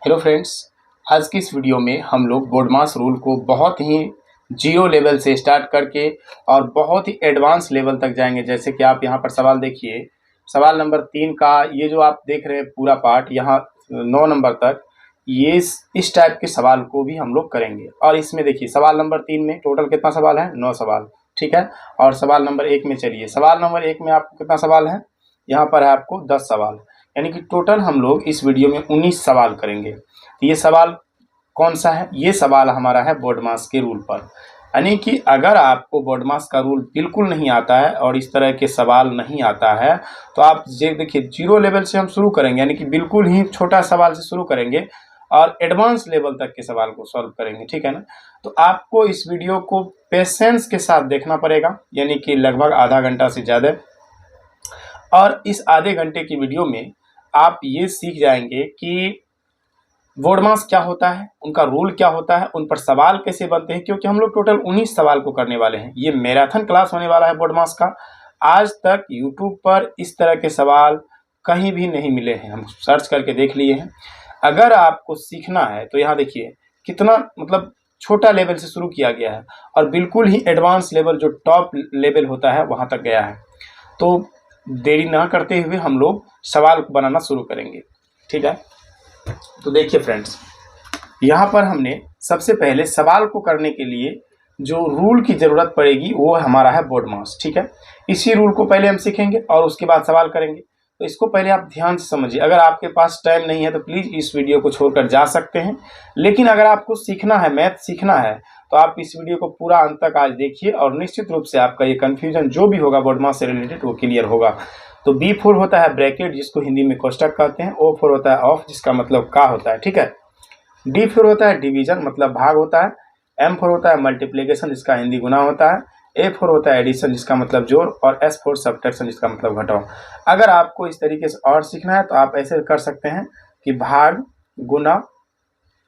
Hello friends, आज की इस वीडियो में हम लोग बोर्डमास रूल को बहुत ही जीरो लेवल से स्टार्ट करके और बहुत ही एडवांस लेवल तक जाएंगे। जैसे कि आप यहाँ पर सवाल देखिए, सवाल नंबर 3 का ये जो आप देख रहे हैं पूरा पार्ट यहाँ 9 नंबर तक, ये इस टाइप के सवाल को भी हम लोग करेंगे। और इसमें देखिए सवाल नंबर 3 में टोटल कितना सवाल है? 9 सवाल, ठीक है। और सवाल नंबर 1 में चलिए, सवाल नंबर 1 में आपको कितना सवाल है? यहाँ पर है आपको 10 सवाल, यानी कि टोटल हम लोग इस वीडियो में 19 सवाल करेंगे। ये सवाल कौन सा है? ये सवाल हमारा है बोर्डमास के रूल पर। यानी कि अगर आपको बोर्डमास का रूल बिल्कुल नहीं आता है और इस तरह के सवाल नहीं आता है तो आप ये देखिए जीरो लेवल से हम शुरू करेंगे, यानी कि बिल्कुल ही छोटा सवाल से शुरू करेंगे और एडवांस लेवल तक के सवाल को सॉल्व करेंगे, ठीक है ना। तो आपको इस वीडियो को पेशेंस के साथ देखना पड़ेगा, यानी कि लगभग आधा घंटा से ज़्यादा। और इस आधे घंटे की वीडियो में आप ये सीख जाएंगे कि बोर्डमास क्या होता है, उनका रूल क्या होता है, उन पर सवाल कैसे बनते हैं, क्योंकि हम लोग टोटल 19 सवाल को करने वाले हैं। ये मैराथन क्लास होने वाला है बोर्डमास का। आज तक यूट्यूब पर इस तरह के सवाल कहीं भी नहीं मिले हैं, हम सर्च करके देख लिए हैं। अगर आपको सीखना है तो यहाँ देखिए कितना मतलब छोटा लेवल से शुरू किया गया है और बिल्कुल ही एडवांस लेवल जो टॉप लेवल होता है वहाँ तक गया है। तो देरी ना करते हुए हम लोग सवाल बनाना शुरू करेंगे, ठीक है। तो देखिए फ्रेंड्स, यहाँ पर हमने सबसे पहले सवाल को करने के लिए जो रूल की ज़रूरत पड़ेगी वो हमारा है बोर्डमास, ठीक है। इसी रूल को पहले हम सीखेंगे और उसके बाद सवाल करेंगे। तो इसको पहले आप ध्यान से समझिए। अगर आपके पास टाइम नहीं है तो प्लीज़ इस वीडियो को छोड़कर जा सकते हैं, लेकिन अगर आपको सीखना है, मैथ सीखना है, तो आप इस वीडियो को पूरा अंत तक आज देखिए और निश्चित रूप से आपका ये कन्फ्यूजन जो भी होगा बोर्डमास से रिलेटेड वो क्लियर होगा। तो B4 होता है ब्रैकेट, जिसको हिंदी में कोष्टक कहते हैं। O4 होता है ऑफ, जिसका मतलब का होता है, ठीक है। D4 होता है डिवीजन, मतलब भाग होता है। M4 होता है मल्टीप्लिकेशन, जिसका हिंदी गुना होता है। A4 होता है एडिशन, जिसका मतलब जोड़। और S4 सब्ट्रैक्शन, जिसका मतलब घटाव। अगर आपको इस तरीके से और सीखना है तो आप ऐसे कर सकते हैं कि भाग, गुना,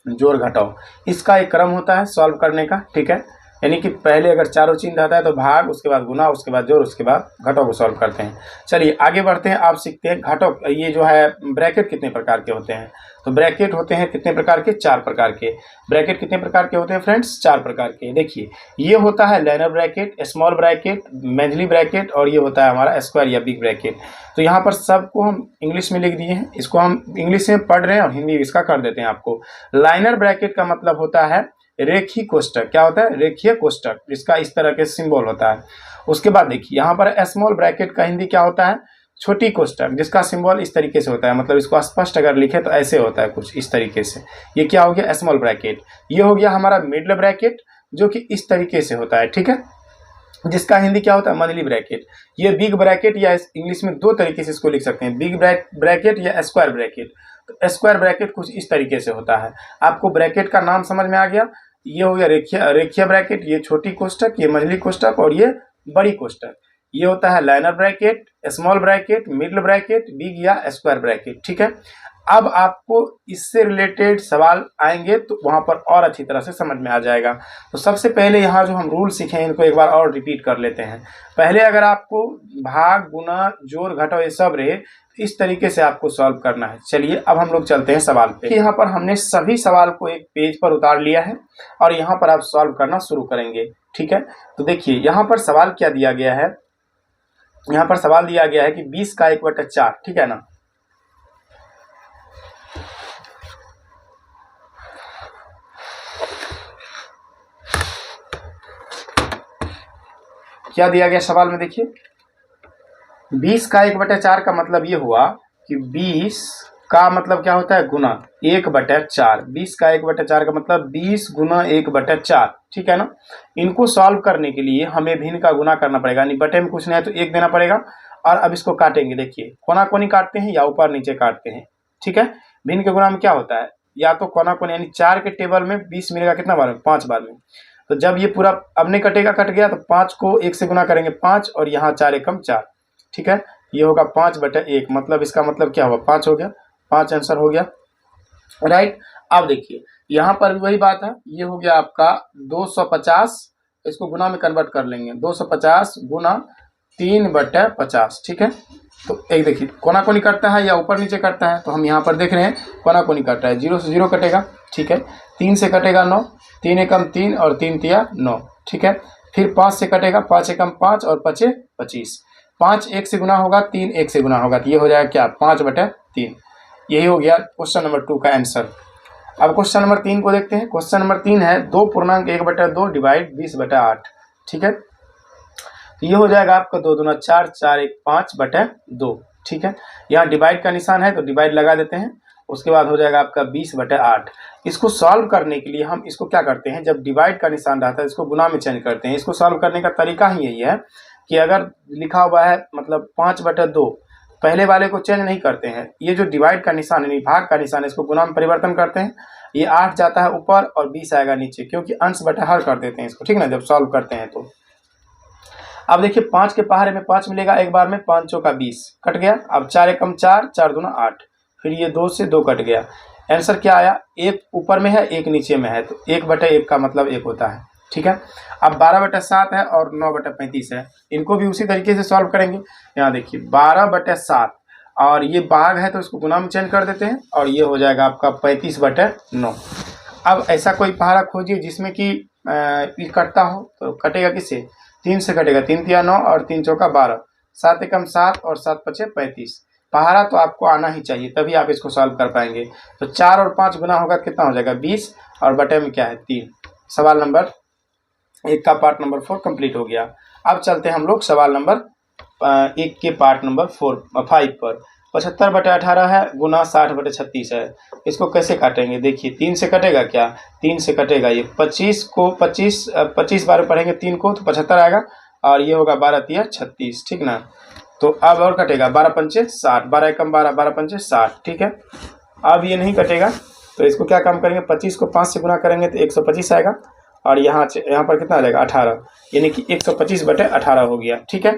जोड़, घटाव, इसका एक क्रम होता है सॉल्व करने का, ठीक है। यानी कि पहले अगर चारों चिन्ह रहता है तो भाग, उसके बाद गुना, उसके बाद जोड़, उसके बाद घटाव को सॉल्व करते हैं। चलिए आगे बढ़ते हैं। आप सीखते हैं घटाव, ये जो है ब्रैकेट कितने प्रकार के होते हैं। तो ब्रैकेट होते हैं कितने प्रकार के? 4 प्रकार के। ब्रैकेट कितने प्रकार के होते हैं फ्रेंड्स? 4 प्रकार के। देखिए ये होता है लाइनर ब्रैकेट, स्मॉल ब्रैकेट, मेंजली ब्रैकेट और ये होता है हमारा स्क्वायर या बिग ब्रैकेट। तो यहाँ पर सबको हम इंग्लिश में लिख दिए हैं, इसको हम इंग्लिश में पढ़ रहे हैं और हिंदी इसका कर देते हैं आपको। लाइनर ब्रैकेट का मतलब होता है रेखीय कोष्टक। क्या होता है? रेखीय कोष्टक, जिसका इस तरह के सिंबल होता है। उसके बाद देखिए यहाँ पर स्मॉल ब्रैकेट का हिंदी क्या होता है? छोटी कोष्टक, जिसका सिंबल इस तरीके से होता है। मतलब इसको स्पष्ट अगर लिखे तो ऐसे होता है कुछ इस तरीके से। ये क्या हो गया? Small bracket. ये हो गया हमारा मिडल ब्रैकेट, जो कि इस तरीके से होता है, ठीक है, जिसका हिंदी क्या होता है? Monthly bracket. ये बिग ब्रैकेट, या इंग्लिश में 2 तरीके से इसको लिख सकते हैं, बिग ब्रैकेट या स्क्वायर ब्रैकेट। तो स्क्वायर ब्रैकेट कुछ इस तरीके से होता है। आपको ब्रैकेट का नाम समझ में आ गया। ये हो गया रेखीय ब्रैकेट, ये छोटी कोष्टक, ये मंझली कोष्टक और ये बड़ी कोष्टक। ये होता है linear bracket, small bracket, middle bracket, big या स्क्वायर ब्रैकेट, ठीक है। अब आपको इससे रिलेटेड सवाल आएंगे तो वहां पर और अच्छी तरह से समझ में आ जाएगा। तो सबसे पहले यहाँ जो हम रूल सीखे इनको एक बार और रिपीट कर लेते हैं। पहले अगर आपको भाग, गुना, जोड़, घटाव ये सब रहे, इस तरीके से आपको सॉल्व करना है। चलिए अब हम लोग चलते हैं सवाल पे। यहाँ पर हमने सभी सवाल को एक पेज पर उतार लिया है और यहाँ पर आप सॉल्व करना शुरू करेंगे, ठीक है। तो देखिए यहाँ पर सवाल क्या दिया गया है। यहाँ पर सवाल दिया गया है कि 20 का 1/4, ठीक है ना। क्या दिया गया सवाल में? देखिए 20 का 1/4 का मतलब ये हुआ कि 20 का मतलब क्या होता है? गुना 1/4। 20 का 1/4 का मतलब 20 गुना 1/4, ठीक है ना। इनको सॉल्व करने के लिए हमें भिन्न का गुना करना पड़ेगा, यानी बटे में कुछ नहीं है तो 1 देना पड़ेगा। और अब इसको काटेंगे। देखिए कोना कोनी काटते हैं या ऊपर नीचे काटते हैं, ठीक है। भिन्न के गुना में क्या होता है? या तो कोना कोनी, यानी 4 के टेबल में 20 मिलेगा कितना बार में? 5 बार में। तो जब ये पूरा अब नहीं कटेगा, कट गया, तो 5 को 1 से गुना करेंगे 5 और यहाँ 4 एकम 4, ठीक है। ये होगा 5/1, मतलब इसका मतलब क्या हुआ? 5 हो गया। 5 आंसर हो गया, राइट। अब देखिए यहाँ पर भी वही बात है। ये हो गया आपका 250, इसको गुना में कन्वर्ट कर लेंगे। 250 गुना 3/50, ठीक है। तो एक देखिए कोना कोनी कटता है या ऊपर नीचे कटता है, तो हम यहाँ पर देख रहे हैं कोना कोनी कट रहा है। 0 से 0 कटेगा, ठीक है। 3 से कटेगा 9, 3 एकम 3 और 3 तिया 9, ठीक है। फिर 5 से कटेगा, 5 एकम 5 और 5 25। 5 1 से गुना होगा, 3 1 से गुना होगा, तो ये हो जाएगा क्या 5/3। यही हो गया क्वेश्चन नंबर 2 का आंसर। अब क्वेश्चन नंबर 3 को देखते हैं। क्वेश्चन नंबर 3 है 2.1/2 डिवाइड 20/8, ठीक है। तो ये हो जाएगा आपका 2 दूना 4, 4 1 5/2, ठीक है। यहाँ डिवाइड का निशान है तो डिवाइड लगा देते हैं। उसके बाद हो जाएगा आपका 20/8। इसको सॉल्व करने के लिए हम इसको क्या करते हैं, जब डिवाइड का निशान रहता है इसको गुना में चेंज करते हैं। इसको सॉल्व करने का तरीका ही यही है कि अगर लिखा हुआ है मतलब 5/2, पहले वाले को चेंज नहीं करते हैं। ये जो डिवाइड का निशान है, भाग का निशान है, इसको गुना में परिवर्तन करते हैं। ये 8 जाता है ऊपर और 20 आएगा नीचे, क्योंकि अंश बटा हर कर देते हैं इसको, ठीक ना, जब सॉल्व करते हैं तो। अब देखिए 5 के पहाड़े में 5 मिलेगा एक बार में, 5 चौका 20 कट गया। अब 4 एकम 4, 4 दूना 8, फिर ये 2 से 2 कट गया। आंसर क्या आया, एक ऊपर में है एक नीचे में है, तो 1/1 का मतलब 1 होता है, ठीक है। अब 12/7 है और 9/35 है, इनको भी उसी तरीके से सॉल्व करेंगे। यहाँ देखिए 12/7 और ये भाग है तो इसको गुना में चेंज कर देते हैं और ये हो जाएगा आपका 35/9। अब ऐसा कोई पहाड़ा खोजिए जिसमें कि कटता हो, तो कटेगा किससे, 3 से कटेगा, 3 तिया 9 और 3 चौका 12, 7 एकम 7 और 7 पचे 35। पहाड़ा तो आपको आना ही चाहिए, तभी आप इसको सॉल्व कर पाएंगे। तो 4 और 5 गुना होगा कितना हो जाएगा 20 और बटे में क्या है 3। सवाल नंबर 1 का पार्ट नंबर 4 कंप्लीट हो गया। अब चलते हैं हम लोग सवाल नंबर 1 के पार्ट नंबर 5 पर। 75/18 है गुना 60/36 है। इसको कैसे काटेंगे, देखिए 3 से कटेगा क्या, 3 से कटेगा ये 25 को 25 बार पढ़ेंगे 3 को तो 75 आएगा और ये होगा 12 तिया 36, ठीक ना। तो अब और कटेगा 12 पंचे 60, 12 एकम 12, 12 पंचे 60, ठीक है। अब ये नहीं कटेगा तो इसको क्या काम करेंगे, 25 को 5 से गुना करेंगे तो 125 आएगा और यहाँ पर कितना आ जाएगा 18, यानी कि 125/18 हो गया, ठीक है।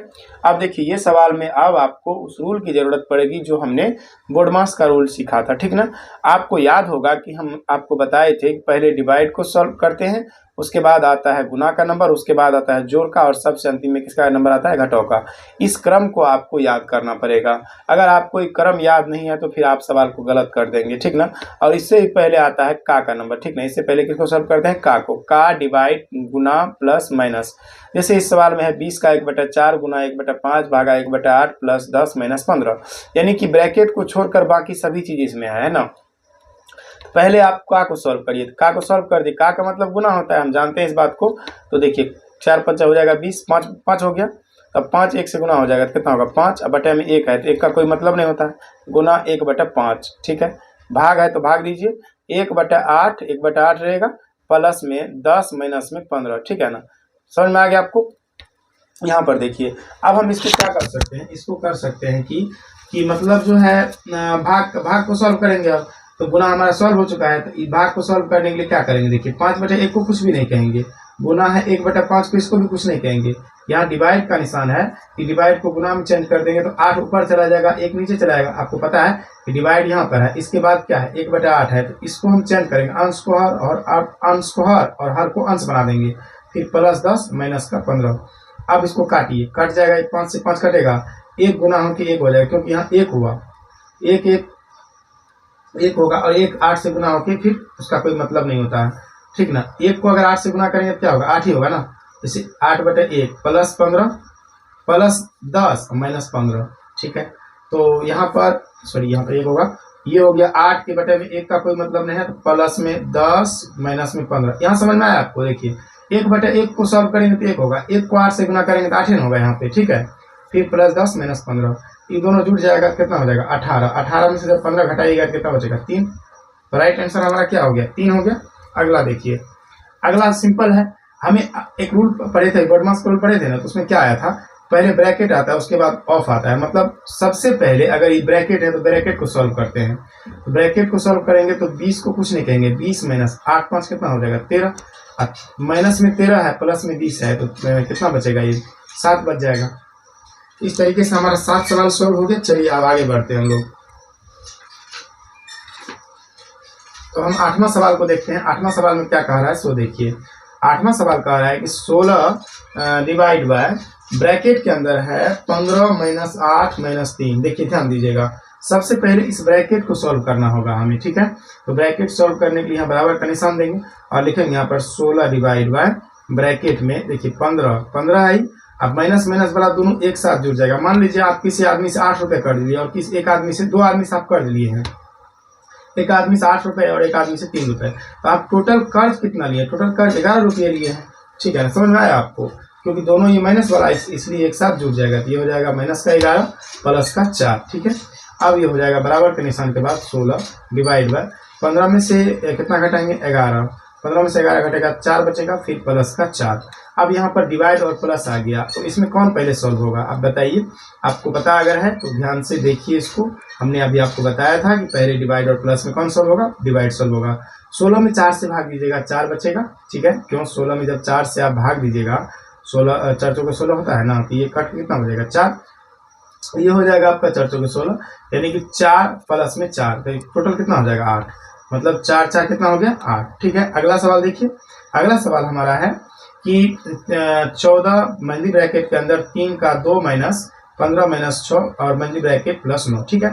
अब देखिए ये सवाल में अब आपको उस रूल की ज़रूरत पड़ेगी जो हमने बोडमास का रूल सीखा था, ठीक ना। आपको याद होगा कि हम आपको बताए थे कि पहले डिवाइड को सॉल्व करते हैं, उसके बाद आता है गुना का नंबर, उसके बाद आता है जोड़ का और सबसे अंतिम में किसका नंबर आता है, घटाव का। इस क्रम को आपको याद करना पड़ेगा। अगर आपको एक क्रम याद नहीं है तो फिर आप सवाल को गलत कर देंगे, ठीक ना। और इससे ही पहले आता है का नंबर, ठीक ना। इससे पहले किसको सॉल्व करते हैं, का को, का डिवाइड गुना प्लस माइनस। जैसे इस सवाल में है 20 का 1/4 गुना 1/5 भागा 1/8 प्लस 10 माइनस 15, यानी कि ब्रैकेट को छोड़कर बाकी सभी चीज इसमें है ना। पहले आप का को सॉल्व करिए, का को सॉल्व कर दिए, का मतलब गुना होता है, हम जानते हैं इस बात को। तो देखिए 4 5 हो जाएगा 20, 5 हो गया। अब 5 1 से गुना हो जाएगा तो कितना होगा 5, अब बटे में 1 है तो 1 का कोई मतलब नहीं होता है, गुना 1/5, ठीक है। भाग है तो भाग दीजिए, 1/8 1/8 रहेगा प्लस में 10 माइनस में 15, ठीक है ना। समझ में आ गया आपको। यहाँ पर देखिए अब हम इसको क्या कर सकते हैं, इसको कर सकते हैं कि मतलब जो है भाग को सॉल्व करेंगे। अब तो गुना हमारा सॉल्व हो चुका है, तो इस भाग को सॉल्व करने के लिए क्या करेंगे, देखिए 5/1 को कुछ भी नहीं कहेंगे, गुना है 1/5 को, इसको भी कुछ नहीं कहेंगे। यहाँ डिवाइड का निशान है कि डिवाइड को गुना में चेंज कर देंगे तो 8 ऊपर चला जाएगा, 1 नीचे चला जाएगा। आपको पता है कि डिवाइड यहाँ पर है, इसके बाद क्या है 1/8 है, तो इसको हम चेंज करेंगे, अंश को हर और हर को अंश बना देंगे। फिर प्लस 10 माइनस का 15। अब इसको काटिए, कट जाएगा, 5 से 5 कटेगा, 1 गुना होकर 1 हो जाएगा, क्योंकि यहाँ 1 हुआ, 1 होगा और 1 8 से गुना होके फिर उसका कोई मतलब नहीं होता है, ठीक ना। 1 को अगर 8 से गुना करेंगे तो क्या होगा, 8 ही होगा ना। जैसे 8/1 प्लस 15 प्लस 10 माइनस 15, ठीक है। तो यहाँ पर यहाँ पर 1 होगा, ये हो गया 8 के बटे में 1 का कोई मतलब नहीं है, तो प्लस में 10 माइनस में 15। यहाँ समझ में आया आपको। देखिए 1/1 को सॉल्व करेंगे तो 1 होगा, 1 को 8 से गुना करेंगे तो 8 ही होगा यहाँ पे, ठीक है। फिर प्लस 10 माइनस 15, ये दोनों जुड़ जाएगा, कितना हो जाएगा 18। 18 में से जब 15 घटाइएगा कितना बचेगा 3। तो राइट आंसर हमारा क्या हो गया 3 हो गया। अगला देखिए, अगला सिंपल है। हमें एक रूल पढ़े थे, बोडमास का रूल पढ़े थे ना, तो उसमें क्या आया था, पहले ब्रैकेट आता है उसके बाद ऑफ आता है। मतलब सबसे पहले अगर ये ब्रैकेट है तो ब्रैकेट को सॉल्व करते हैं। तो ब्रैकेट को सॉल्व करेंगे तो 20 को कुछ नहीं कहेंगे, 20 माइनस 8 5 कितना हो जाएगा 13, माइनस में 13 है प्लस में 20 है, तो कितना बचेगा, ये 7 बच जाएगा। इस तरीके से हमारा 7 सवाल सॉल्व हो गया। चलिए अब आगे बढ़ते हैं हम लोग। तो हम 8वां सवाल को देखते हैं। 8वां सवाल में क्या कह रहा है, सो देखिए 8वां सवाल कह रहा है कि 16 डिवाइड बाय ब्रैकेट के अंदर है 15 माइनस 8 माइनस 3। देखिए ध्यान दीजिएगा, सबसे पहले इस ब्रैकेट को सॉल्व करना होगा हमें, ठीक है। तो ब्रैकेट सॉल्व करने के लिए यहाँ बराबर का निशान देंगे और लिखेंगे यहाँ पर 16 डिवाइड बाय ब्रैकेट में देखिए 15 आई। अब माइनस माइनस वाला दोनों एक साथ जुड़ जाएगा। मान लीजिए आप किसी आदमी से 8 रुपए कर्ज लिए और किसी एक आदमी से 2 आदमी से आप कर्ज लिए हैं, एक आदमी से 8 रुपए और एक आदमी से 3 रुपए। तो आप टोटल कर्ज कितना लिए? टोटल कर्ज 11 रुपये लिए हैं, ठीक है ना, समझ में आया आपको? क्योंकि दोनों ये माइनस वाला इसलिए एक साथ जुड़ जाएगा। तो ये हो जाएगा माइनस का 11 प्लस का 4, ठीक है। अब ये हो जाएगा बराबर के निशान के बाद 16 डिवाइड बाय 15 में से कितना घटाएंगे? 11। 15 में से 11 घटेगा 4 बचेगा, फिर प्लस का 4। अब यहाँ पर डिवाइड और प्लस आ गया, तो इसमें कौन पहले सॉल्व होगा आप बताइए? आपको पता अगर है तो ध्यान से देखिए इसको। हमने अभी आपको बताया था कि पहले डिवाइड और प्लस में कौन सॉल्व होगा? डिवाइड सॉल्व होगा। 16 में 4 से भाग दीजिएगा, 4 बचेगा, ठीक है। क्यों? 16 में जब 4 से आप भाग दीजिएगा, 16 4 चौके 16 होता है ना, तो ये कट कितना हो जाएगा? 4। ये हो जाएगा आपका 4 चौके 16, यानी कि 4 प्लस में 4, तो टोटल कितना हो जाएगा? 8। मतलब 4 4 कितना हो गया? 8, ठीक है। अगला सवाल देखिए। अगला सवाल हमारा है कि 14 मंदी ब्रैकेट के अंदर 3 का 2 माइनस 15 माइनस 6 और मंदी ब्रैकेट प्लस 9, ठीक है।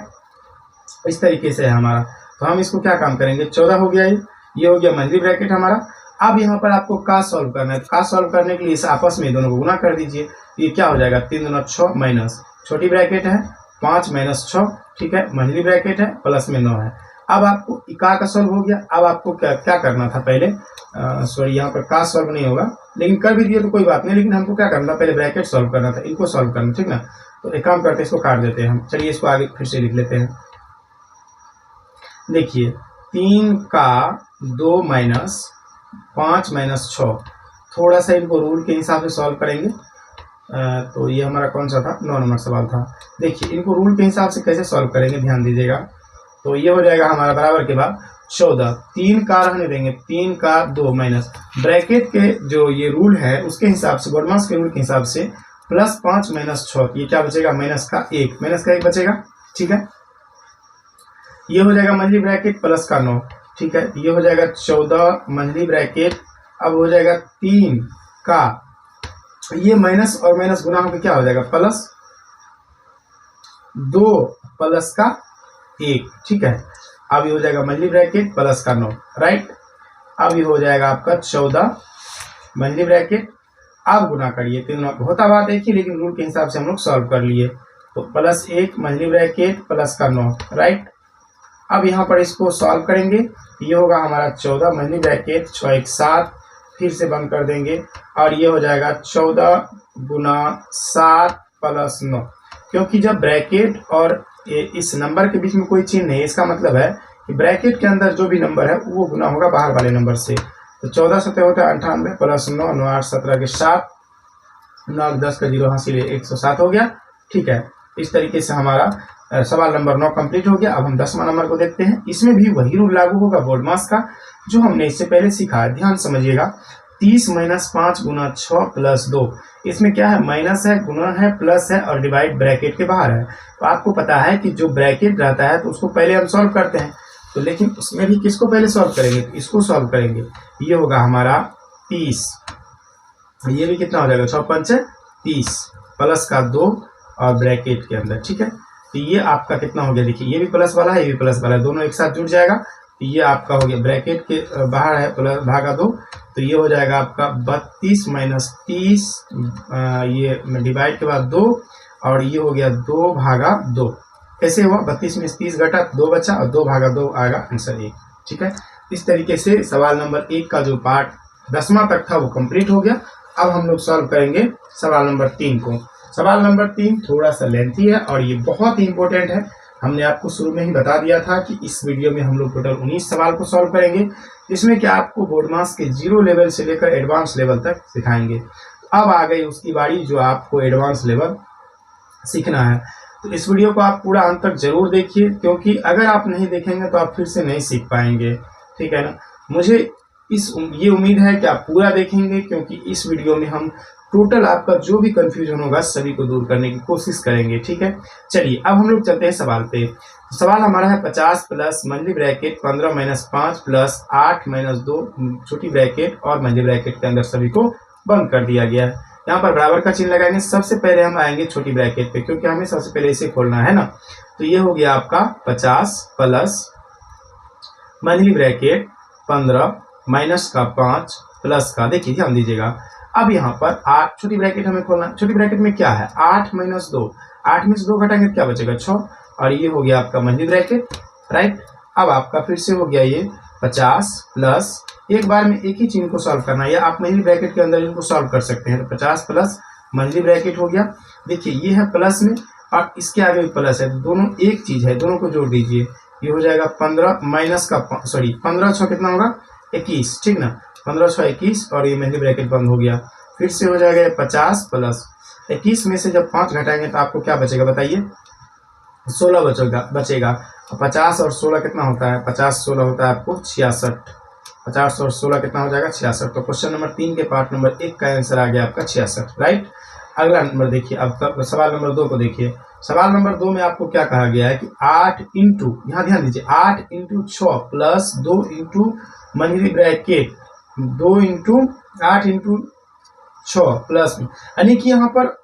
इस तरीके से है हमारा। तो हम इसको क्या काम करेंगे? 14 हो गया, ये हो गया मंदी ब्रैकेट हमारा। अब यहाँ पर आपको का सॉल्व करना है। का सॉल्व करने के लिए इस आपस में दोनों को गुना कर दीजिए। ये क्या हो जाएगा? 3 दूना 6 माइनस छोटी ब्रैकेट है 5 माइनस 6, ठीक है, मंदी ब्रैकेट है प्लस में 9 है। अब आपको का सॉल्व हो गया। अब आपको क्या करना था पहले? सॉरी, यहाँ पर का सॉल्व नहीं होगा, लेकिन कर भी दिए तो कोई बात नहीं, लेकिन हमको क्या करना था? पहले ब्रैकेट सॉल्व करना था, इनको सॉल्व करना, ठीक ना। तो एक काम करते हैं, इसको काट देते हैं हम। चलिए इसको आगे फिर से लिख लेते हैं। देखिए 3 का 2 माइनस 5 माइनस 6, थोड़ा सा इनको रूल के हिसाब से सॉल्व करेंगे। तो ये हमारा कौन सा था? 9 नंबर सवाल था। देखिए इनको रूल के हिसाब से कैसे सॉल्व करेंगे, ध्यान दीजिएगा। तो ये हो जाएगा हमारा बराबर के बाद 14, 3 का रहने देंगे, 3 का 2 माइनस ब्रैकेट के जो ये रूल है उसके हिसाब से, बोडमास के रूल के हिसाब से प्लस 5 माइनस 6, ये क्या बचेगा? माइनस का 1 बचेगा, ठीक है। ये हो जाएगा मंथली ब्रैकेट प्लस का 9, ठीक है। ये हो जाएगा 14 मंथली ब्रैकेट। अब हो जाएगा 3 का, ये माइनस और माइनस गुना होकर क्या हो जाएगा? प्लस 2 प्लस का 1, ठीक है। अब ये हो जाएगा मंथली ब्रैकेट प्लस का 9, राइट। अब ये हो जाएगा आपका 14 मंथली ब्रैकेट। अब गुना करिए, तीनों होता बात एक ही, लेकिन रूल के हिसाब से हम लोग सॉल्व कर लिए। तो प्लस 1 मंथली ब्रैकेट प्लस का 9, राइट। अब यहाँ पर इसको सॉल्व करेंगे। ये होगा हमारा 14 मंथली ब्रैकेट 6 1 7, फिर से बंद कर देंगे और ये हो जाएगा 14 गुना 7 प्लस 9। क्योंकि जब ब्रैकेट और इस नंबर के बीच में कोई चिन्ह नहीं, इसका मतलब है कि ब्रैकेट के अंदर जो भी नंबर है वो गुना होगा बाहर वाले नंबर से। तो 14 7 होता है 98 प्लस 9 9 8 17 के 7, 9 10 का 0 हासिल 107 हो गया, ठीक है। इस तरीके से हमारा सवाल नंबर 9 कंप्लीट हो गया। अब हम 10वां नंबर को देखते हैं। इसमें भी वही रूल लागू होगा बोडमास का जो हमने इससे पहले सीखा है। ध्यान समझिएगा, 30 माइनस 5 गुना 6 प्लस 2, इसमें क्या है? माइनस है, गुना है, प्लस है और डिवाइड ब्रैकेट के बाहर है। तो आपको पता है कि जो ब्रैकेट रहता है तो उसको पहले हम सॉल्व करते हैं। तो लेकिन उसमें भी किसको पहले सॉल्व करेंगे? तो इसको सॉल्व करेंगे। ये होगा हमारा 30, ये भी कितना हो जाएगा? 6 5 30 प्लस का 2 और ब्रैकेट के अंदर, ठीक है। तो ये आपका कितना हो गया? देखिए ये भी प्लस वाला है, ये भी प्लस वाला है, दोनों एक साथ जुड़ जाएगा। तो ये आपका हो गया ब्रैकेट के बाहर है प्लस भागा 2, तो ये हो जाएगा आपका 32 माइनस 30, ये डिवाइड के बाद 2 और ये हो गया 2 भागा 2। कैसे हुआ? 32 में 30 घटा 2 बचा और 2 भागा 2 आएगा आंसर 1, ठीक है। इस तरीके से सवाल नंबर 1 का जो पार्ट 10वां तक था वो कंप्लीट हो गया। अब हम लोग सॉल्व करेंगे सवाल नंबर 3 को। सवाल नंबर 3 थोड़ा सा लेंथी है और ये बहुत ही इंपॉर्टेंट है। हमने आपको शुरू में ही बता दिया था कि इस वीडियो में हम लोग टोटल 19 सवाल को सॉल्व करेंगे, जिसमें कि आपको बोडमास के 0 लेवल से लेकर एडवांस लेवल तक सिखाएंगे। अब आ गई उसकी बारी जो आपको एडवांस लेवल सीखना है। तो इस वीडियो को आप पूरा अंत तक जरूर देखिए, क्योंकि अगर आप नहीं देखेंगे तो आप फिर से नहीं सीख पाएंगे, ठीक है ना। मुझे ये उम्मीद है कि आप पूरा देखेंगे, क्योंकि इस वीडियो में हम टोटल आपका जो भी कंफ्यूजन होगा सभी को दूर करने की कोशिश करेंगे, ठीक है। चलिए अब हम लोग चलते हैं सवाल पे। सवाल हमारा है 50 plus monthly bracket 15 minus 5 plus 8 minus 2 छोटी ब्रैकेट और मंथली ब्रैकेट के अंदर सभी को बंद कर दिया गया है। यहाँ पर बराबर का चिन्ह लगाएंगे। सबसे पहले हम आएंगे छोटी ब्रैकेट पे, क्योंकि हमें सबसे पहले इसे खोलना है ना। तो ये हो गया आपका 50 प्लस मंथली ब्रैकेट 15 माइनस का 5 प्लस का, देखिए ध्यान दीजिएगा। अब यहाँ पर 8 छोटी ब्रैकेट हमें खोलना। छोटी ब्रैकेट में क्या है, 8 माइनस 2, 8 में से 2 घटाएंगे तो क्या बचेगा 6, और ये हो गया आपका मंथली ब्रैकेट, राइट। अब आपका फिर से हो गया ये 50 प्लस, एक बार में एक ही चिन्ह को सॉल्व करना है, या आप मंथली ब्रैकेट के अंदर इनको सॉल्व कर सकते हैं। तो 50 प्लस मंथली ब्रैकेट हो गया, देखिए ये है प्लस में और इसके आगे भी प्लस है, तो दोनों एक चीज है, दोनों को जोड़ दीजिए। ये हो जाएगा 15 माइनस का 15 6 कितना होगा 21, ठीक ना, 15 6 21, और ये मंथली ब्रैकेट बंद हो गया। फिर से हो जाएगा 50 प्लस 21 में से जब 5 घटाएंगे तो आपको क्या बचेगा बताइए, 16 बचेगा। 50 और 16 कितना होता है, 50 16 होता है आपको 66, 50 और 16 कितना हो जाएगा 66। तो क्वेश्चन नंबर 3 के पार्ट नंबर 1 का आंसर आ गया आपका 66, राइट। अगला नंबर देखिए, अब सवाल नंबर 2 को देखिए। सवाल नंबर 2 में आपको क्या कहा गया है कि 8 इंटू, यहाँ ध्यान दीजिए, 8 into 6 plus 2 into monthly bracket 2 into 8 into 6 plus में, यानी कि यहाँ पर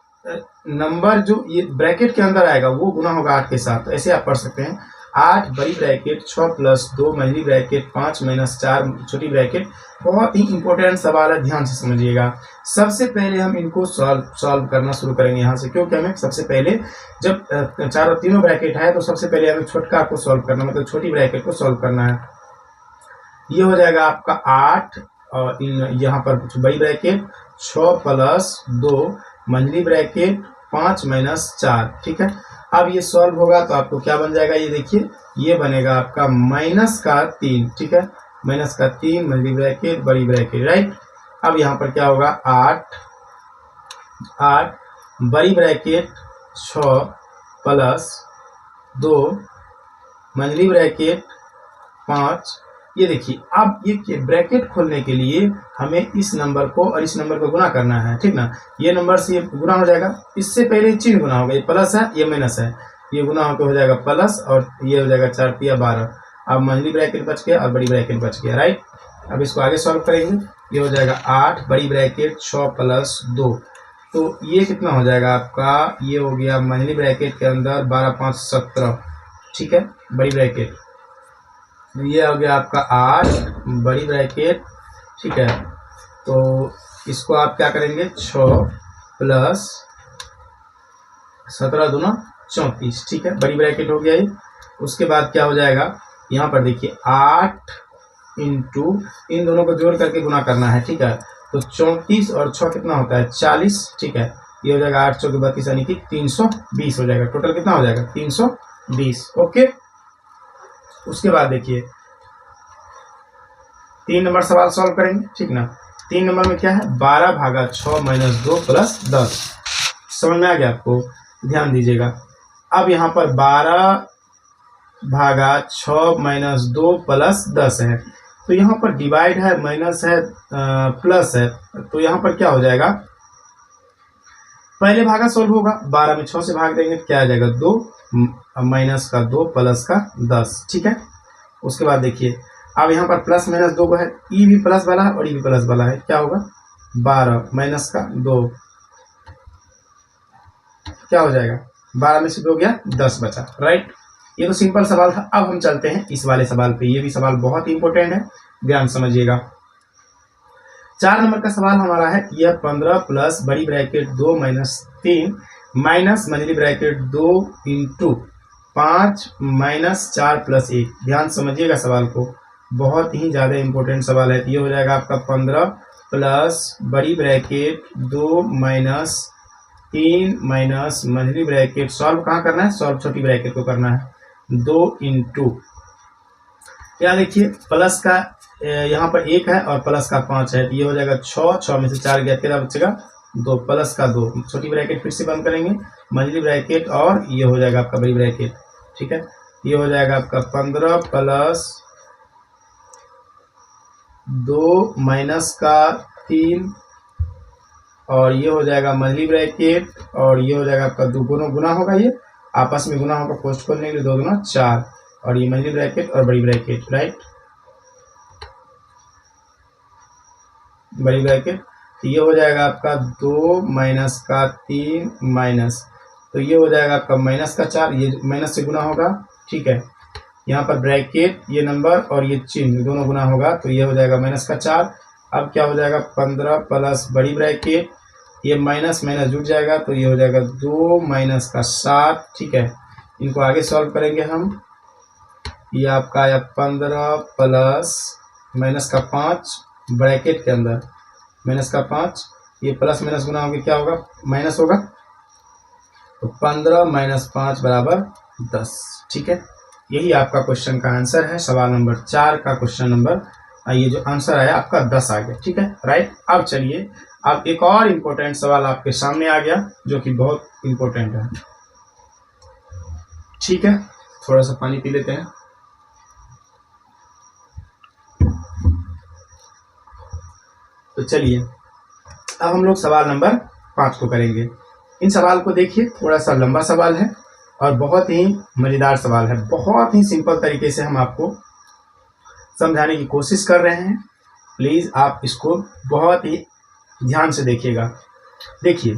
नंबर जो ये ब्रैकेट के अंदर आएगा वो गुना होगा 8 के साथ। तो ऐसे आप पढ़ सकते हैं 8 बड़ी bracket 6 plus 2 monthly bracket 5 minus 4 छोटी ब्रैकेट। बहुत ही इंपॉर्टेंट सवाल है, ध्यान से समझिएगा। सबसे पहले हम इनको सॉल्व करना शुरू करेंगे यहाँ से, क्योंकि हमें सबसे पहले जब तीनों ब्रैकेट है तो सबसे पहले हमें छोटका को सॉल्व करना, मतलब छोटी ब्रैकेट को सॉल्व करना है। ये हो जाएगा आपका 8 और यहाँ पर बड़ी bracket 6 plus 2 monthly bracket 5 minus 4, ठीक है। अब ये सॉल्व होगा तो आपको क्या बन जाएगा, ये देखिए ये बनेगा आपका माइनस का 3, ठीक है, माइनस का 3 मंथली ब्रैकेट बड़ी ब्रैकेट, राइट। अब यहाँ पर क्या होगा 8 बड़ी ब्रैकेट 6 प्लस 2 मंथली ब्रैकेट 5। ये देखिए अब ये ब्रैकेट खोलने के लिए हमें इस नंबर को और इस नंबर को गुना करना है, ठीक ना। ये नंबर से ये गुना हो जाएगा, इससे पहले चिन्ह गुना होगा, ये प्लस है ये माइनस है, ये गुना होकर हो जाएगा प्लस और ये हो जाएगा 4 तिया 12। अब मंथली ब्रैकेट बच गया और बड़ी ब्रैकेट बच गया, राइट। अब इसको आगे सॉल्व करेंगे, ये हो जाएगा 8 बड़ी ब्रैकेट 6 प्लस 2, तो ये कितना हो जाएगा आपका, ये हो गया मंथली ब्रैकेट के अंदर 12 5 17, ठीक है, बड़ी ब्रैकेट। ये हो गया आपका 8 बड़ी ब्रैकेट, ठीक है। तो इसको आप क्या करेंगे 6 प्लस 17 दूना 34, ठीक है, बड़ी ब्रैकेट हो गया ये। उसके बाद क्या हो जाएगा, यहाँ पर देखिए 8 इंटू इन दोनों को जोड़ करके गुना करना है, ठीक है। तो 34 और 6 कितना होता है 40, ठीक है। ये हो जाएगा 8 चौके 32 यानी कि 320 हो जाएगा, टोटल कितना हो जाएगा 320, ओके। उसके बाद देखिए 3 नंबर सवाल सॉल्व करेंगे, ठीक ना। 3 नंबर में क्या है 12 भागा 6 माइनस 2 प्लस 10, समझ में आ गया आपको, ध्यान दीजिएगा। अब यहाँ पर 12 भागा 6 माइनस 2 प्लस 10 है, तो यहाँ पर डिवाइड है माइनस है प्लस है, तो यहाँ पर क्या हो जाएगा, पहले भागा सॉल्व होगा, 12 में 6 से भाग देंगे तो क्या आ जाएगा 2 माइनस का 2 प्लस का 10, ठीक है। उसके बाद देखिए अब यहाँ पर प्लस माइनस 2 को है, ई भी प्लस वाला है और ई भी प्लस वाला है, क्या होगा 12 माइनस का 2, क्या हो जाएगा 12 में से 2 गया 10 बचा, राइट। ये तो सिंपल सवाल था। अब हम चलते हैं इस वाले सवाल पे, ये भी सवाल बहुत इंपॉर्टेंट है, ध्यान समझिएगा। 4 नंबर का सवाल हमारा है, यह 15 प्लस बड़ी bracket 2 minus 3 minus monthly bracket 2 into 5 minus 4 plus 1, ध्यान समझिएगा सवाल को, बहुत ही ज़्यादा इंपॉर्टेंट सवाल है। ये हो जाएगा आपका 15 प्लस बड़ी bracket 2 minus 3 minus monthly bracket, solve कहाँ करना है, सॉल्व छोटी ब्रैकेट को करना है, 2 इंटू, यहाँ देखिए प्लस का यहाँ पर 1 है और प्लस का 5 है, तो ये हो जाएगा 6 में से 4 गया 13 बचेगा 2 प्लस का 2, छोटी ब्रैकेट फिर से बंद करेंगे, मंथली ब्रैकेट और ये हो जाएगा आपका बड़ी ब्रैकेट, ठीक है। ये हो जाएगा आपका 15 प्लस 2 माइनस का 3 और ये हो जाएगा मंथली ब्रैकेट और ये हो जाएगा आपका दोनों गुना होगा, ये आपस में गुना होगा, पोस्ट खोलने के लिए 2 गुना 4 और ये मंथली ब्रैकेट और बड़ी ब्रैकेट, राइट, बड़ी ब्रैकेट। तो ये हो जाएगा आपका 2 माइनस का 3 माइनस, तो ये हो जाएगा आपका माइनस का 4, ये माइनस से गुना होगा, ठीक है। यहाँ पर ब्रैकेट ये नंबर और ये चिन्ह दोनों गुना होगा, तो ये हो जाएगा माइनस का 4। अब क्या हो जाएगा 15 प्लस बड़ी ब्रैकेट, ये माइनस माइनस जुड़ जाएगा, तो ये हो जाएगा 2 माइनस का 7, ठीक है। इनको आगे सॉल्व करेंगे हम। ये आपका आया 15 प्लस माइनस का 5 ब्रैकेट के अंदर माइनस का 5, ये प्लस माइनस गुना होगा, क्या होगा माइनस होगा, तो 15 माइनस 5 बराबर 10, ठीक है। यही आपका क्वेश्चन का आंसर है, सवाल नंबर 4 का क्वेश्चन नंबर, ये जो आंसर आया आपका 10 आ गया, ठीक है, राइट। अब चलिए, अब एक और इम्पोर्टेंट सवाल आपके सामने आ गया जो कि बहुत इम्पोर्टेंट है, ठीक है। थोड़ा सा पानी पी लेते हैं। तो चलिए अब हम लोग सवाल नंबर 5 को करेंगे। इन सवाल को देखिए, थोड़ा सा लंबा सवाल है और बहुत ही मज़ेदार सवाल है। बहुत ही सिंपल तरीके से हम आपको समझाने की कोशिश कर रहे हैं। प्लीज़ आप इसको बहुत ही ध्यान से देखिएगा। देखिए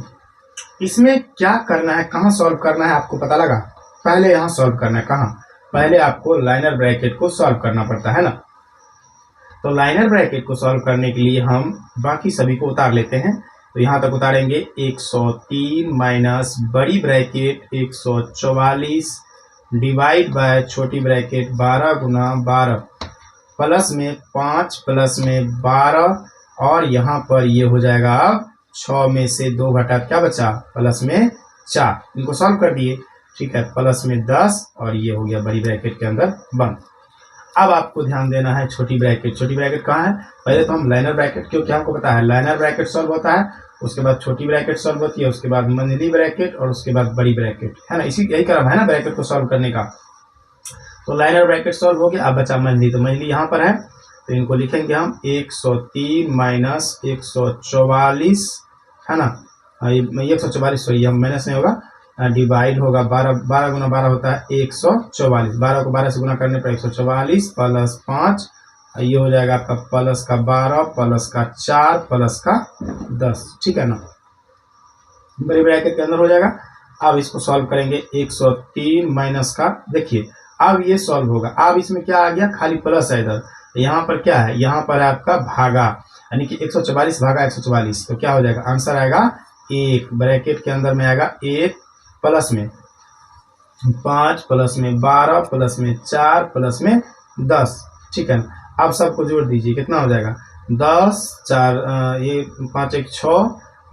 इसमें क्या करना है, कहाँ सॉल्व करना है, आपको पता लगा। पहले यहाँ सॉल्व करना है, कहाँ, पहले आपको लाइनर ब्रैकेट को सॉल्व करना पड़ता है ना। तो लाइनर ब्रैकेट को सॉल्व करने के लिए हम बाकी सभी को उतार लेते हैं। तो यहाँ तक उतारेंगे 103 माइनस बड़ी ब्रैकेट 144 डिवाइड बाय छोटी ब्रैकेट 12 गुना 12 प्लस में 5 प्लस में 12, और यहाँ पर ये हो जाएगा अब 6 में से 2 घटा क्या बचा, प्लस में 4। इनको सॉल्व कर दिए, ठीक है, प्लस में 10 और ये हो गया बड़ी ब्रैकेट के अंदर बंद। अब आपको ध्यान देना है छोटी ब्रैकेट। छोटी ब्रैकेट कहाँ है, पहले तो हम लाइनर ब्रैकेट, क्योंकि हमको पता है लाइनर ब्रैकेट सॉल्व होता है, उसके बाद छोटी ब्रैकेट सॉल्व होती है, उसके बाद मंझली ब्रैकेट और उसके बाद बड़ी ब्रैकेट, है ना। इसी यही क्रम है ना ब्रैकेट को सॉल्व करने का। तो लाइनर ब्रैकेट सॉल्व हो गया, अब बचा मंझली। तो मंझली यहाँ पर है, तो इनको लिखेंगे हम 103 माइनस 144, है ना, ये 144 सॉरी हम माइनस नहीं होगा, डिवाइड होगा 12 गुना 12 होता है 144, 12 को 12 से गुना करने पर 144 प्लस 5, ये हो जाएगा आपका प्लस का 12 प्लस का 4 प्लस का 10, ठीक है ना। बड़ी ब्रैकेट के अंदर हो जाएगा। अब इसको सॉल्व करेंगे 103 माइनस का, देखिए अब ये सॉल्व होगा। अब इसमें क्या आ गया, खाली प्लस है इधर, यहाँ पर क्या है, यहाँ पर है आपका भागा, यानी कि 144 भागा 144, तो क्या हो जाएगा, आंसर आएगा 1। ब्रैकेट के अंदर में आएगा 1 प्लस में 5 प्लस में 12 प्लस में 4 प्लस में 10, ठीक है। अब सबको जोड़ दीजिए, कितना हो जाएगा 10 4 ये 5 1 6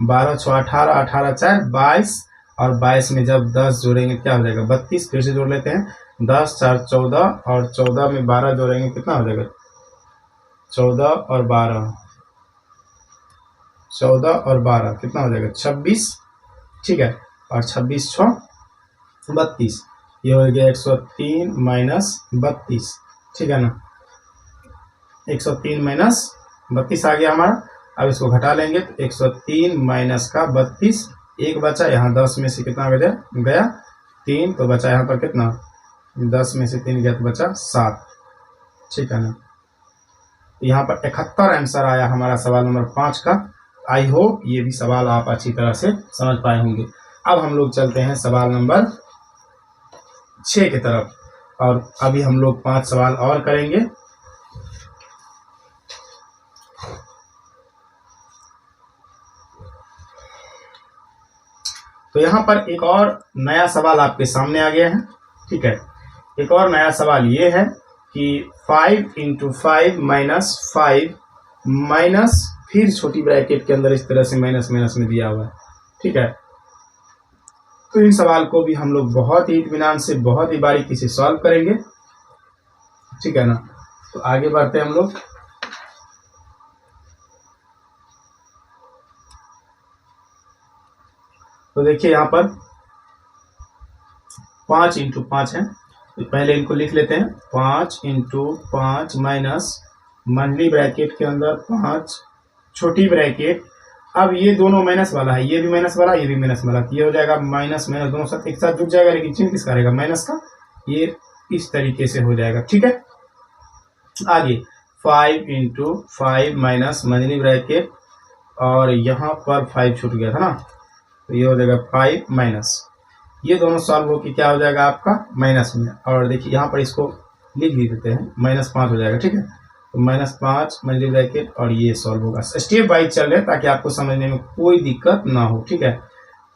12 6 18 18 4 22, और 22 में जब 10 जोड़ेंगे क्या हो जाएगा 32। फिर से जोड़ लेते हैं, 10 4 14 और 14 में 12 जोड़ेंगे कितना हो जाएगा 14 और 12, 14 और 12 कितना हो जाएगा 26, ठीक है, और 26 6 32, ये हो गया 103 माइनस 32, ठीक है ना। 103 माइनस 32 आ गया हमारा। अब इसको घटा लेंगे, तो 103 माइनस का 32, एक बचा यहाँ, 10 में से कितना गया 3, तो बचा यहाँ पर कितना, 10 में से 3 गया तो बचा 7, ठीक है ना। यहाँ पर 71 आंसर आया हमारा सवाल नंबर 5 का। आई होप ये भी सवाल आप अच्छी तरह से समझ पाए होंगे। अब हम लोग चलते हैं सवाल नंबर 6 की तरफ, और अभी हम लोग 5 सवाल और करेंगे। तो यहाँ पर एक और नया सवाल आपके सामने आ गया है, ठीक है। एक और नया सवाल ये है कि 5 इंटू 5 माइनस 5 माइनस, फिर छोटी ब्रैकेट के अंदर इस तरह से माइनस माइनस में दिया हुआ है, ठीक है। तो इन सवाल को भी हम लोग बहुत ही इत्मीनान से, बहुत ही बारीकी से सॉल्व करेंगे, ठीक है ना। तो आगे बढ़ते हैं हम लोग। तो देखिए यहाँ पर 5 इंटू 5 है, तो पहले इनको लिख लेते हैं। 5 इंटू 5 माइनस मंझली ब्रैकेट के अंदर 5 छोटी ब्रैकेट, अब ये दोनों माइनस वाला है, ये भी माइनस वाला, ये भी माइनस वाला, तो ये हो जाएगा माइनस माइनस दोनों साथ एक साथ जुड़ जाएगा, लेकिन चिन्ह किसका रहेगा, माइनस का। ये इस तरीके से हो जाएगा, ठीक है। आगे 5 इंटू 5 माइनस मंझली ब्रैकेट और यहाँ पर 5 छूट गया था ना, तो ये हो जाएगा 5 माइनस, ये दोनों सॉल्व होकर क्या हो जाएगा आपका माइनस में। और देखिए यहाँ पर इसको लिख भी देते हैं, -5 हो जाएगा, ठीक है। तो -5 मल्टी ब्रैकेट और ये सॉल्व होगा। स्टेप वाइज चल रहे ताकि आपको समझने में कोई दिक्कत ना हो, ठीक है।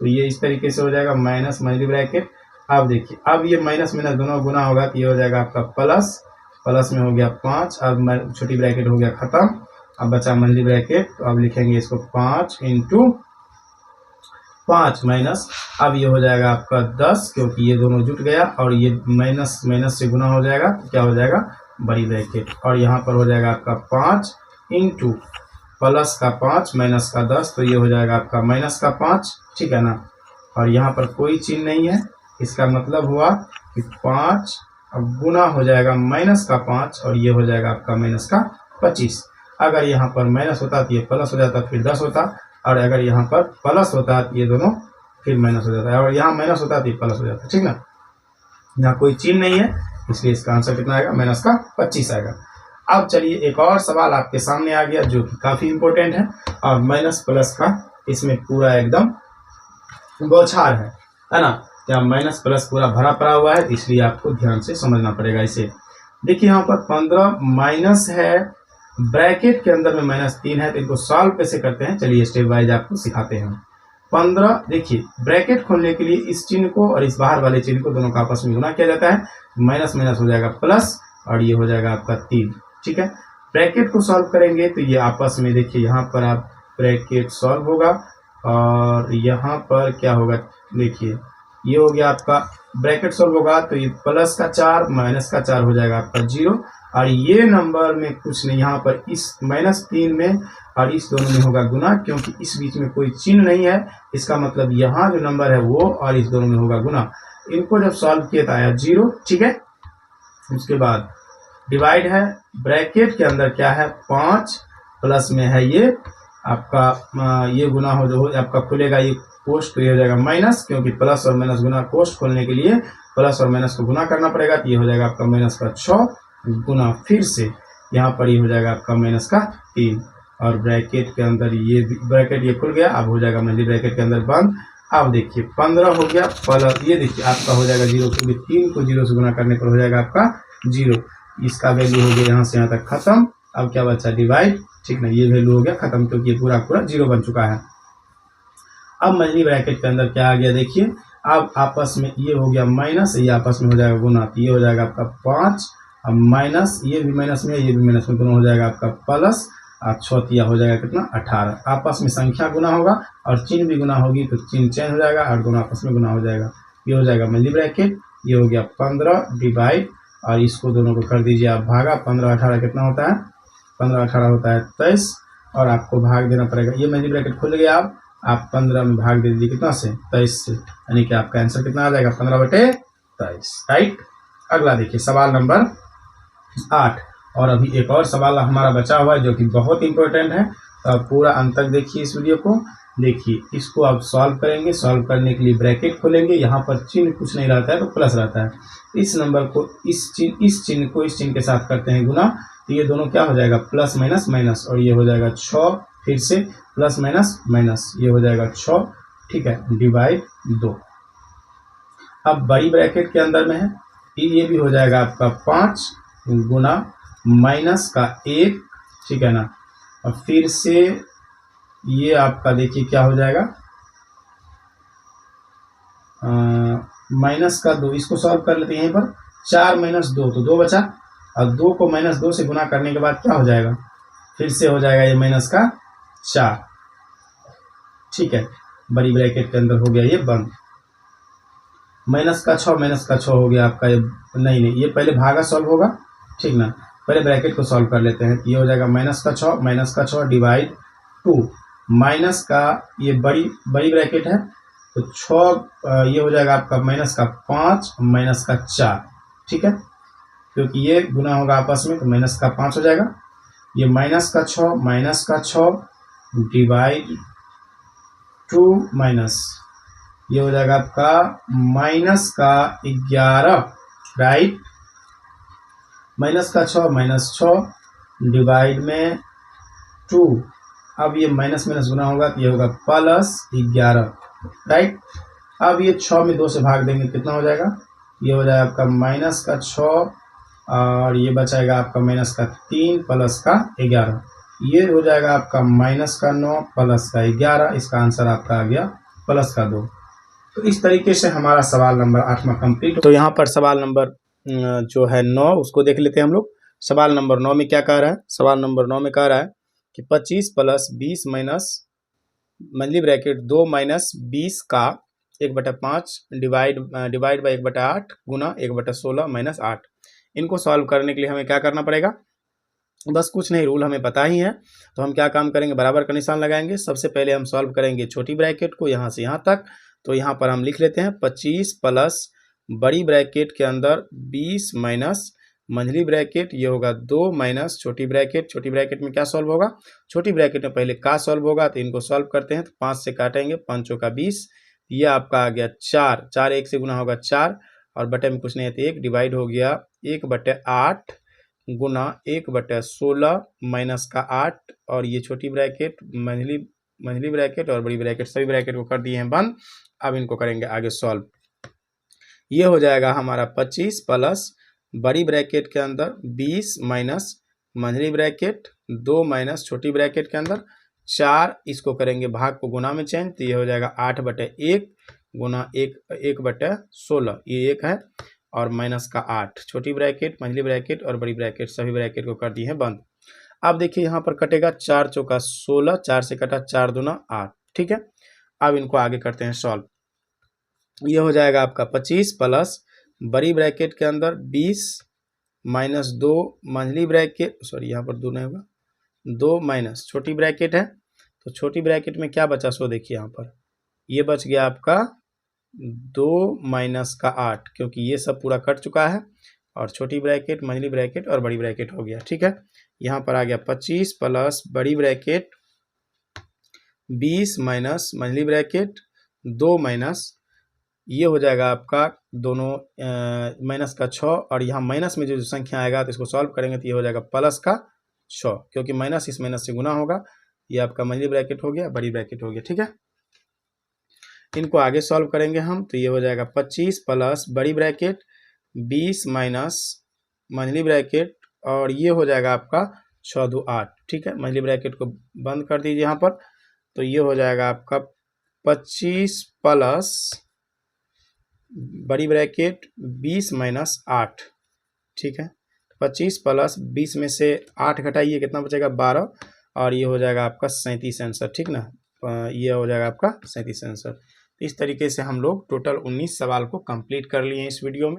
तो ये इस तरीके से हो जाएगा माइनस मल्टी ब्रैकेट। अब देखिए, अब ये माइनस माइनस दोनों गुना होगा तो ये हो जाएगा आपका प्लस, प्लस में हो गया 5, अब छोटी ब्रैकेट हो गया खत्म, अब बचा मल्टी ब्रैकेट। तो अब लिखेंगे इसको 5 इंटू 5 माइनस, अब ये हो जाएगा आपका 10, क्योंकि ये दोनों जुट गया और ये माइनस माइनस से गुना हो जाएगा तो क्या हो जाएगा बड़ी ब्रैकेट। और यहाँ पर हो जाएगा आपका 5 इंटू प्लस का 5 माइनस का 10, तो ये हो जाएगा आपका माइनस का 5, ठीक है ना। और यहाँ पर कोई चिन्ह नहीं है, इसका मतलब हुआ कि 5 अब गुना हो जाएगा माइनस का 5 और ये हो जाएगा आपका माइनस का 25। अगर यहाँ पर माइनस होता तो ये प्लस हो जाता, फिर 10 होता, और अगर यहाँ पर प्लस होता तो ये दोनों फिर माइनस हो जाता है, और यहाँ माइनस होता तो ये प्लस हो जाता है, ठीक ना। यहाँ कोई चिन्ह नहीं है, इसलिए इसका आंसर कितना आएगा, माइनस का 25 आएगा। अब चलिए एक और सवाल आपके सामने आ गया जो कि काफी इंपॉर्टेंट है, और माइनस प्लस का इसमें पूरा एकदम बौछार है ना। यहाँ माइनस प्लस पूरा भरा पड़ा हुआ है, इसलिए आपको ध्यान से समझना पड़ेगा इसे। देखिए यहाँ पर 15 माइनस है, ब्रैकेट के अंदर में -3 है, तो इनको सॉल्व कैसे करते हैं चलिए स्टेप वाइज आपको सिखाते हैं। 15 देखिए, ब्रैकेट खोलने के लिए इस चिन्ह को और इस बाहर वाले चिन्ह को दोनों का आपस में गुना किया जाता है, माइनस माइनस हो जाएगा प्लस और ये हो जाएगा आपका 3, ठीक है। ब्रैकेट को सॉल्व करेंगे तो ये आपस में देखिए यहाँ पर आप ब्रैकेट सॉल्व होगा और यहाँ पर क्या होगा, देखिए ये हो गया आपका ब्रैकेट सॉल्व होगा तो ये प्लस का 4 माइनस का 4 हो जाएगा आपका 0, और ये नंबर में कुछ नहीं, यहाँ पर इस -3 में और इस दोनों में होगा गुना, क्योंकि इस बीच में कोई चिन्ह नहीं है, इसका मतलब यहाँ जो नंबर है वो और इस दोनों में होगा गुना। इनको जब सॉल्व किया तो आया 0, ठीक है। उसके बाद डिवाइड है, ब्रैकेट के अंदर क्या है 5 प्लस में है ये आपका ये गुना हो जो आपका खुलेगा ये कोष्ठ, तो ये हो जाएगा माइनस, क्योंकि प्लस और माइनस गुना कोष्ठ खोलने के लिए प्लस और माइनस को गुना करना पड़ेगा, तो ये हो जाएगा आपका माइनस का 6 गुना फिर से यहाँ पर ये हो जाएगा आपका माइनस का 3, और ब्रैकेट के अंदर ये ब्रैकेट ये खुल गया, अब हो जाएगा मल्टी ब्रैकेट के अंदर बंद। अब देखिए 15 हो गया प्लस ये देखिए आपका हो जाएगा 0, क्योंकि 3 को 0 से गुना करने पर हो जाएगा आपका 0, इसका वैल्यू हो गया यहाँ से यहाँ तक खत्म। अब क्या बचा डिवाइड, ठीक ना, ये वैल्यू हो गया खत्म, क्योंकि ये पूरा पूरा 0 बन चुका है। अब मल्टी ब्रैकेट के अंदर क्या आ गया देखिए, अब आपस में ये हो गया माइनस, ये आपस में हो जाएगा गुना, तो ये हो जाएगा आपका 5, अब माइनस ये भी माइनस में ये भी माइनस में, दोनों हो जाएगा आपका प्लस, और चौथिया हो जाएगा कितना 18। आपस में संख्या गुना होगा और चिन्ह भी गुना होगी तो चिन्ह चेंज हो जाएगा और दोनों आपस में गुना हो जाएगा। ये हो जाएगा मल्टी ब्रैकेट, ये हो गया 15 डिवाइड, और इसको दोनों को कर दीजिए आप भागा, 15 18 कितना होता है, 15 18 होता है 23, और आपको भाग देना पड़ेगा। ये मल्टी ब्रैकेट खुल गया, आप 15 में भाग दे दीजिए कितना से 23 से, यानी कि आपका आंसर कितना आ जाएगा 15/23, राइट। अगला देखिए सवाल नंबर 8, और अभी एक और सवाल हमारा बचा हुआ है जो कि बहुत इंपॉर्टेंट है, तो आप पूरा अंत तक देखिए इस वीडियो को। देखिए इसको आप सॉल्व करेंगे, सॉल्व करने के लिए ब्रैकेट खोलेंगे, यहाँ पर चिन्ह कुछ नहीं रहता है तो प्लस रहता है, इस नंबर को इस चिन्ह को इस चिन्ह के साथ करते हैं गुना, तो ये दोनों क्या हो जाएगा प्लस माइनस माइनस, और ये हो जाएगा 6 फिर से प्लस माइनस माइनस, ये हो जाएगा 6, ठीक है, डिवाइड 2। अब बड़ी ब्रैकेट के अंदर में है, ये भी हो जाएगा आपका 5 गुना माइनस का 1, ठीक है ना, और फिर से ये आपका देखिए क्या हो जाएगा माइनस का 2, इसको सॉल्व कर लेते हैं यहाँ पर, 4 माइनस 2 तो 2 बचा, और 2 को -2 से गुना करने के बाद क्या हो जाएगा, फिर से हो जाएगा ये माइनस का 4, ठीक है। बड़ी ब्रैकेट के अंदर हो गया ये बंद, माइनस का 6 हो गया आपका ये, नहीं ये पहले भागा सॉल्व होगा, ठीक ना, पहले ब्रैकेट को सॉल्व कर लेते हैं। ये हो जाएगा माइनस का 6 डिवाइड 2, माइनस का ये बड़ी ब्रैकेट है तो 6 ये हो जाएगा आपका माइनस का 5 माइनस का 4, ठीक है, क्योंकि ये गुना होगा आपस में तो माइनस का 5 हो जाएगा, ये माइनस का 6 डिवाइड 2 माइनस, ये हो जाएगा आपका माइनस का 11, राइट, माइनस का 6 डिवाइड में 2, अब ये माइनस माइनस गुना होगा तो ये होगा +11, राइट। अब ये 6 में 2 से भाग देंगे, कितना हो जाएगा, ये हो जाएगा आपका -6 और ये बचाएगा आपका -3 +11, ये हो जाएगा आपका -9 +11। इसका आंसर आपका आ गया +2। तो इस तरीके से हमारा सवाल नंबर 8वां कंप्लीट। तो यहाँ पर सवाल नंबर जो है 9 उसको देख लेते हैं हम लोग। सवाल नंबर 9 में क्या कह रहा है, सवाल नंबर 9 में कह रहा है कि 25 + 20 माइनस मंथली ब्रैकेट 2 - 20 का 1/5 डिवाइड बाई 1/8 गुना 1/16 - 8। इनको सॉल्व करने के लिए हमें क्या करना पड़ेगा, बस कुछ नहीं, रूल हमें पता ही है। तो हम क्या काम करेंगे, बराबर का निशान लगाएंगे। सबसे पहले हम सॉल्व करेंगे छोटी ब्रैकेट को यहाँ से यहाँ तक। तो यहाँ पर हम लिख लेते हैं 25 प्लस बड़ी ब्रैकेट के अंदर 20 माइनस मंझली ब्रैकेट, ये होगा 2 माइनस छोटी ब्रैकेट में क्या सॉल्व होगा, छोटी ब्रैकेट में पहले का सॉल्व होगा। तो इनको सॉल्व करते हैं, तो 5 से काटेंगे, 5 का 20, ये आपका आ गया 4, 4 1 से गुना होगा 4 और बटे में कुछ नहीं है तो 1 डिवाइड हो गया 1/8 गुना 1/16 माइनस का 8 और ये छोटी ब्रैकेट मंझली ब्रैकेट और बड़ी ब्रैकेट, सभी ब्रैकेट को कर दिए हैं बंद। अब इनको करेंगे आगे सॉल्व। ये हो जाएगा हमारा 25 प्लस बड़ी ब्रैकेट के अंदर 20 माइनस मंझली ब्रैकेट 2 माइनस छोटी ब्रैकेट के अंदर 4, इसको करेंगे भाग को गुना में चेंज, तो ये हो जाएगा 8/1 गुना 1/16, ये 1 है और माइनस का 8, छोटी ब्रैकेट मंझली ब्रैकेट और बड़ी ब्रैकेट सभी ब्रैकेट को कर दिए हैं बंद। अब देखिए यहाँ पर कटेगा 4 चौका 16, 4 से कटा 4 दूना 8, ठीक है। अब इनको आगे करते हैं सॉल्व। ये हो जाएगा आपका 25 प्लस बड़ी ब्रैकेट के अंदर 20 माइनस 2 मंझली ब्रैकेट, सॉरी यहाँ पर 2 नहीं होगा, 2 माइनस छोटी ब्रैकेट है। तो छोटी ब्रैकेट में क्या बचा, सो देखिए यहाँ पर ये बच गया आपका 2 माइनस का 8, क्योंकि ये सब पूरा कट चुका है और छोटी ब्रैकेट मंझली ब्रैकेट और बड़ी ब्रैकेट हो गया, ठीक है। यहाँ पर आ गया 25 प्लस बड़ी ब्रैकेट 20 माइनस मंझली ब्रैकेट 2 माइनस, ये हो जाएगा आपका दोनों माइनस का 6 और यहाँ माइनस में जो संख्या आएगा तो इसको सॉल्व करेंगे तो ये हो जाएगा प्लस का 6, क्योंकि माइनस इस माइनस से गुना होगा। ये आपका मंझली ब्रैकेट हो गया, बड़ी ब्रैकेट हो गया, ठीक है। इनको आगे सॉल्व करेंगे हम, तो ये हो जाएगा 25 प्लस बड़ी ब्रैकेट 20 माइनस मंझली ब्रैकेट और ये हो जाएगा आपका 6 2 8, ठीक है। मंझली ब्रैकेट को बंद कर दीजिए यहाँ पर, तो ये हो जाएगा आपका 25 प्लस बड़ी ब्रैकेट 20 माइनस 8, ठीक है। 25 प्लस 20 में से 8 घटाइए, कितना बचेगा 12 और ये हो जाएगा आपका 37 आंसर, ठीक ना। ये हो जाएगा आपका 37 आंसर। इस तरीके से हम लोग टोटल 19 सवाल को कंप्लीट कर लिए हैं इस वीडियो में।